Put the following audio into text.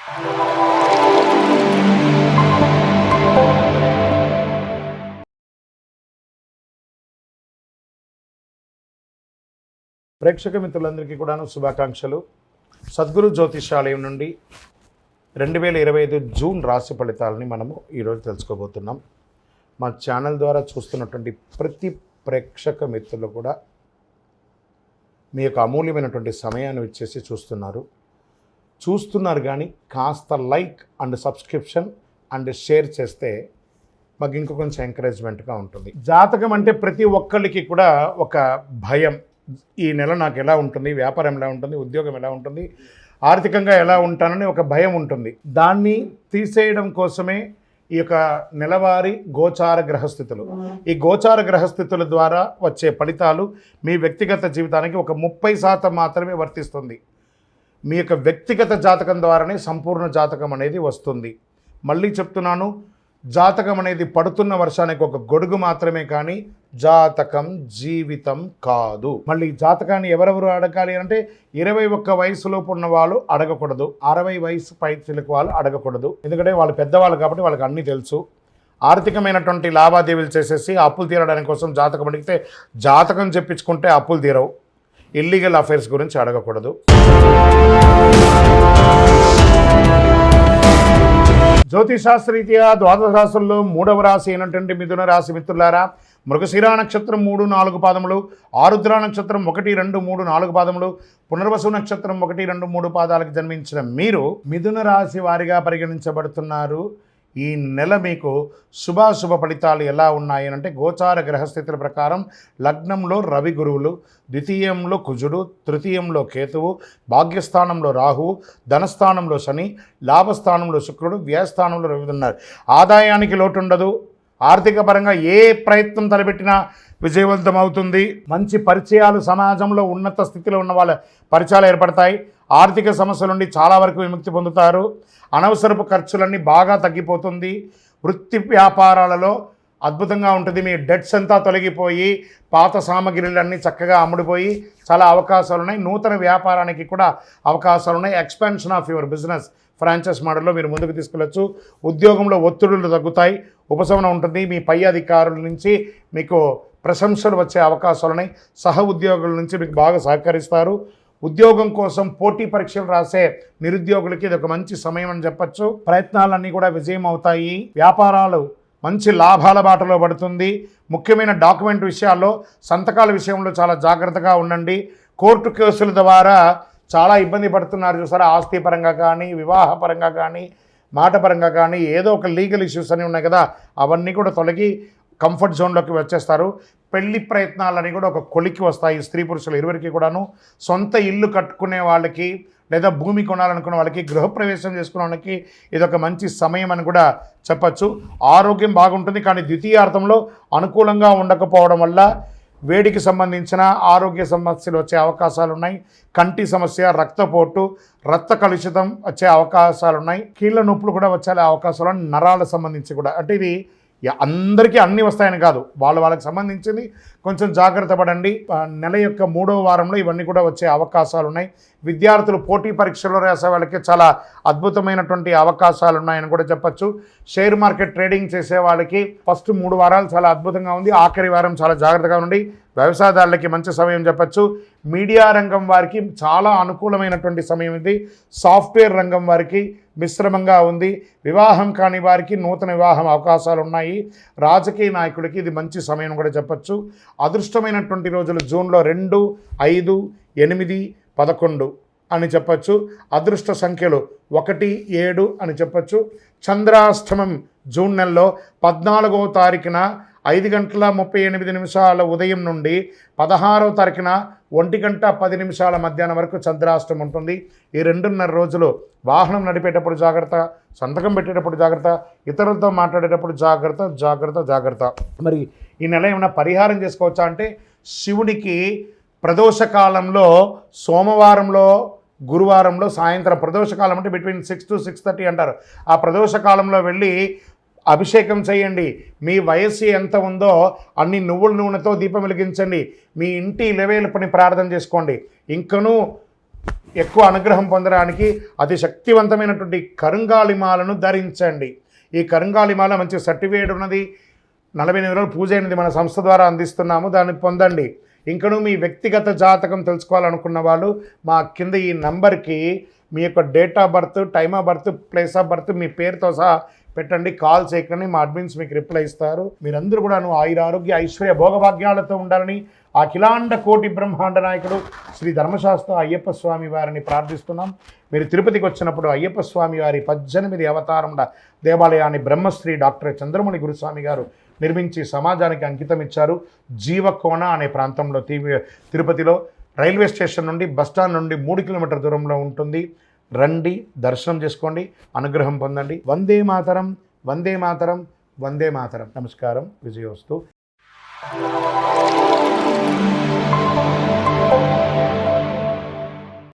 ప్రేక్షక మిత్రులందరికీ కూడాను శుభాకాంక్షలు. సద్గురు జ్యోతిషాలయం నుండి 2025 జూన్ రాశి ఫలితాలని మనము ఈరోజు తెలుసుకోబోతున్నాం. మా ఛానల్ ద్వారా చూస్తున్నటువంటి ప్రతి ప్రేక్షక మిత్రులు కూడా మీ యొక్క అమూల్యమైనటువంటి సమయాన్ని ఇచ్చేసి చూస్తున్నారు కానీ కాస్త like and subscription and share చేస్తే మాకు ఇంకో కొంచెం ఎంకరేజ్మెంట్గా ఉంటుంది. జాతకం అంటే ప్రతి ఒక్కరికి కూడా ఒక భయం. ఈ నెల నాకు ఎలా ఉంటుంది, వ్యాపారం ఎలా ఉంటుంది, ఉద్యోగం ఎలా ఉంటుంది, ఆర్థికంగా ఎలా ఉంటానని ఒక భయం ఉంటుంది. దాన్ని తీసేయడం కోసమే ఈ యొక్క నెలవారీ గోచార గ్రహస్థితులు. ఈ గోచార గ్రహస్థితుల ద్వారా వచ్చే ఫలితాలు మీ వ్యక్తిగత జీవితానికి ఒక 30% మాత్రమే వర్తిస్తుంది. మీ యొక్క వ్యక్తిగత జాతకం ద్వారానే సంపూర్ణ జాతకం అనేది వస్తుంది. మళ్ళీ చెప్తున్నాను, జాతకం అనేది పడుతున్న వర్షానికి ఒక గొడుగు మాత్రమే, కానీ జాతకం జీవితం కాదు. మళ్ళీ జాతకాన్ని ఎవరెవరు అడగాలి అంటే 21 వయసులోపు ఉన్న వాళ్ళు అడగకూడదు, 60 వయసు పైచిలకు వాళ్ళు అడగకూడదు. ఎందుకంటే వాళ్ళు పెద్దవాళ్ళు కాబట్టి వాళ్ళకి అన్నీ తెలుసు. ఆర్థికమైనటువంటి లావాదేవీలు చేసేసి అప్పులు తీరడానికి కోసం జాతకం అడిగితే జాతకం చెప్పించుకుంటే అప్పులు తీరవు. ఇల్లీగల్ అఫైర్స్ గురించి అడగకూడదు. జ్యోతిశాస్త్రరీత్యా ద్వాదశ రాశుల్లో 3వ రాశి అయినటువంటి మిథున రాశి మిత్రులారా, మృగశిరా నక్షత్రం 3, 4 పాదములు, ఆరుద్ర నక్షత్రం 1, 2, 3, 4 పాదములు, పునర్వసు నక్షత్రం 1, 2, 3 పాదాలకు జన్మించిన మీరు మిథున రాశి వారిగా పరిగణించబడుతున్నారు. ఈ నెల మీకు శుభాశుభ ఫలితాలు ఎలా ఉన్నాయి అంటే, గోచార గ్రహస్థితుల ప్రకారం లగ్నంలో రవి గురువులు, ద్వితీయంలో కుజుడు, తృతీయంలో కేతువు, భాగ్యస్థానంలో రాహువు, ధనస్థానంలో శని, లాభస్థానంలో శుక్రుడు, వ్యయస్థానంలో రవి ఉన్నారు. ఆదాయానికి లోటు ఉండదు. ఆర్థిక పరంగా ఏ ప్రయత్నం తలపెట్టినా విజయవంతం అవుతుంది. మంచి పరిచయాలు, సమాజంలో ఉన్నత స్థితిలో ఉన్న వాళ్ళ పరిచయాలు ఏర్పడతాయి. ఆర్థిక సమస్యల నుండి చాలా వరకు విముక్తి పొందుతారు. అనవసరపు ఖర్చులన్నీ బాగా తగ్గిపోతుంది. వృత్తి వ్యాపారాలలో అద్భుతంగా ఉంటుంది. మీ డెట్స్ అంతా తొలగిపోయి పాత సామగ్రిలన్నీ చక్కగా అమ్ముడిపోయి చాలా అవకాశాలు ఉన్నాయి. నూతన వ్యాపారానికి కూడా అవకాశాలు ఉన్నాయి. Expansion of your business franchise మోడల్లో మీరు ముందుకు తీసుకెళ్ళచ్చు. ఉద్యోగంలో ఒత్తిడులు తగ్గుతాయి, ఉపశమనం ఉంటుంది. మీ పై అధికారుల నుంచి మీకు ప్రశంసలు వచ్చే అవకాశాలు ఉన్నాయి. సహ ఉద్యోగుల నుంచి మీకు బాగా సహకరిస్తారు. ఉద్యోగం కోసం పోటీ పరీక్షలు రాసే నిరుద్యోగులకి ఇది ఒక మంచి సమయం అని చెప్పచ్చు. ప్రయత్నాలన్నీ కూడా విజయం అవుతాయి. వ్యాపారాలు మంచి లాభాల బాటలో పడుతుంది. ముఖ్యమైన డాక్యుమెంట్ విషయాల్లో, సంతకాల విషయంలో చాలా జాగ్రత్తగా ఉండండి. కోర్టు కేసుల ద్వారా చాలా ఇబ్బంది పడుతున్నారు చూసారా, ఆస్తి పరంగా కానీ, వివాహ పరంగా కానీ, మాట పరంగా కానీ, ఏదో ఒక లీగల్ ఇష్యూస్ అని ఉన్నాయి కదా, అవన్నీ కూడా తొలగి కంఫర్ట్ జోన్లోకి వచ్చేస్తారు. పెళ్లి ప్రయత్నాలని కూడా ఒక కొలికి వస్తాయి. స్త్రీ పురుషులు ఇరువురికి కూడాను. సొంత ఇల్లు కట్టుకునే వాళ్ళకి, లేదా భూమి కొనాలనుకునే వాళ్ళకి, గృహప్రవేశం చేసుకునే వాళ్ళకి ఇదొక మంచి సమయం అని కూడా చెప్పచ్చు. ఆరోగ్యం బాగుంటుంది, కానీ ద్వితీయార్థంలో అనుకూలంగా ఉండకపోవడం వల్ల వేడికి సంబంధించిన ఆరోగ్య సమస్యలు వచ్చే అవకాశాలు ఉన్నాయి. కంటి సమస్య, రక్తపోటు, రక్త కలుషితం వచ్చే అవకాశాలు ఉన్నాయి. కీళ్ళ నొప్పులు కూడా వచ్చే అవకాశాలు, నరాలకు సంబంధించి కూడా. అంటే ఇది అందరికీ అన్నీ వస్తాయని కాదు, వాళ్ళకి సంబంధించింది కొంచెం జాగ్రత్త పడండి. నెల యొక్క 3వ వారంలో ఇవన్నీ కూడా వచ్చే అవకాశాలు ఉన్నాయి. విద్యార్థులు పోటీ పరీక్షల్లో రాసే వాళ్ళకి చాలా అద్భుతమైనటువంటి అవకాశాలు ఉన్నాయని కూడా చెప్పచ్చు. షేర్ మార్కెట్ ట్రేడింగ్ చేసే వాళ్ళకి ఫస్ట్ 3 వారాలు చాలా అద్భుతంగా ఉంది. ఆఖరి వారం చాలా జాగ్రత్తగా ఉండి. వ్యవసాయదారులకి మంచి సమయం చెప్పచ్చు. మీడియా రంగం వారికి చాలా అనుకూలమైనటువంటి సమయం ఇది. సాఫ్ట్వేర్ రంగం వారికి మిశ్రమంగా ఉంది. వివాహం కాని వారికి నూతన వివాహం అవకాశాలు ఉన్నాయి. రాజకీయ నాయకుడికి ఇది మంచి సమయం కూడా చెప్పచ్చు. అదృష్టమైనటువంటి రోజులు జూన్లో 2, 5, 8, 11 అని చెప్పచ్చు. అదృష్ట సంఖ్యలు 1, 7 అని చెప్పచ్చు. చంద్రాష్టమం జూన్ నెలలో 14వ తారీఖున 5:38 ఉదయం నుండి 16వ తారీఖున 1:10 మధ్యాహ్నం వరకు చంద్రాష్టమం ఉంటుంది. ఈ 2.5 రోజులు వాహనం నడిపేటప్పుడు జాగ్రత్త, సంతకం పెట్టేటప్పుడు జాగ్రత్త, ఇతరులతో మాట్లాడేటప్పుడు జాగ్రత్త జాగ్రత్త జాగ్రత్త. మరి ఈ నెల ఏమైనా పరిహారం చేసుకోవచ్చా అంటే, శివుడికి ప్రదోషకాలంలో సోమవారంలో, గురువారంలో సాయంత్రం, ప్రదోషకాలం అంటే బిట్వీన్ 6 to 6:30 అంటారు. ఆ ప్రదోషకాలంలో వెళ్ళి అభిషేకం చేయండి. మీ వయస్సు ఎంత ఉందో అన్ని నువ్వుల నూనెతో దీపం వెలిగించండి. మీ ఇంటి ఇలవేలుపని ప్రార్థన చేసుకోండి. ఇంకనూ ఎక్కువ అనుగ్రహం పొందడానికి అతి శక్తివంతమైనటువంటి కరుంగాళిమాలను ధరించండి. ఈ కరుంగాళిమాల మంచి సర్టిఫికేట్ ఉన్నది, 48 రోజులు పూజ అయినది మన సంస్థ ద్వారా అందిస్తున్నాము, దాన్ని పొందండి. ఇంకను మీ వ్యక్తిగత జాతకం తెలుసుకోవాలనుకున్న వాళ్ళు మా కింద ఈ నంబర్కి మీ యొక్క date of birth, time of birth, place of birth మీ పేరుతో సహా పెట్టండి. కాల్ చేయకండి, మా అడ్మిన్స్ మీకు రిప్లై ఇస్తారు. మీరందరూ కూడా ఆయుర ఆరోగ్య ఐశ్వర్య భోగభాగ్యాలతో ఉండాలని అఖిలాండ కోటి బ్రహ్మాండ నాయకుడు శ్రీ ధర్మశాస్త్ర అయ్యప్ప స్వామి వారిని ప్రార్థిస్తున్నాం. మీరు తిరుపతికి వచ్చినప్పుడు అయ్యప్ప స్వామి వారి 18 అవతారముల దేవాలయాన్ని బ్రహ్మశ్రీ డాక్టర్ చంద్రమణి గురుస్వామి గారు నిర్మించి సమాజానికి అంకితం ఇచ్చారు. జీవకోణ అనే ప్రాంతంలో తిరుపతిలో రైల్వే స్టేషన్ నుండి బస్టాండ్ నుండి 3 కిలోమీటర్ల దూరంలో ఉంటుంది. రండి, దర్శనం చేసుకోండి, అనుగ్రహం పొందండి. వందే మాతరం, వందే మాతరం, వందే మాతరం. నమస్కారం. విజయోస్తు.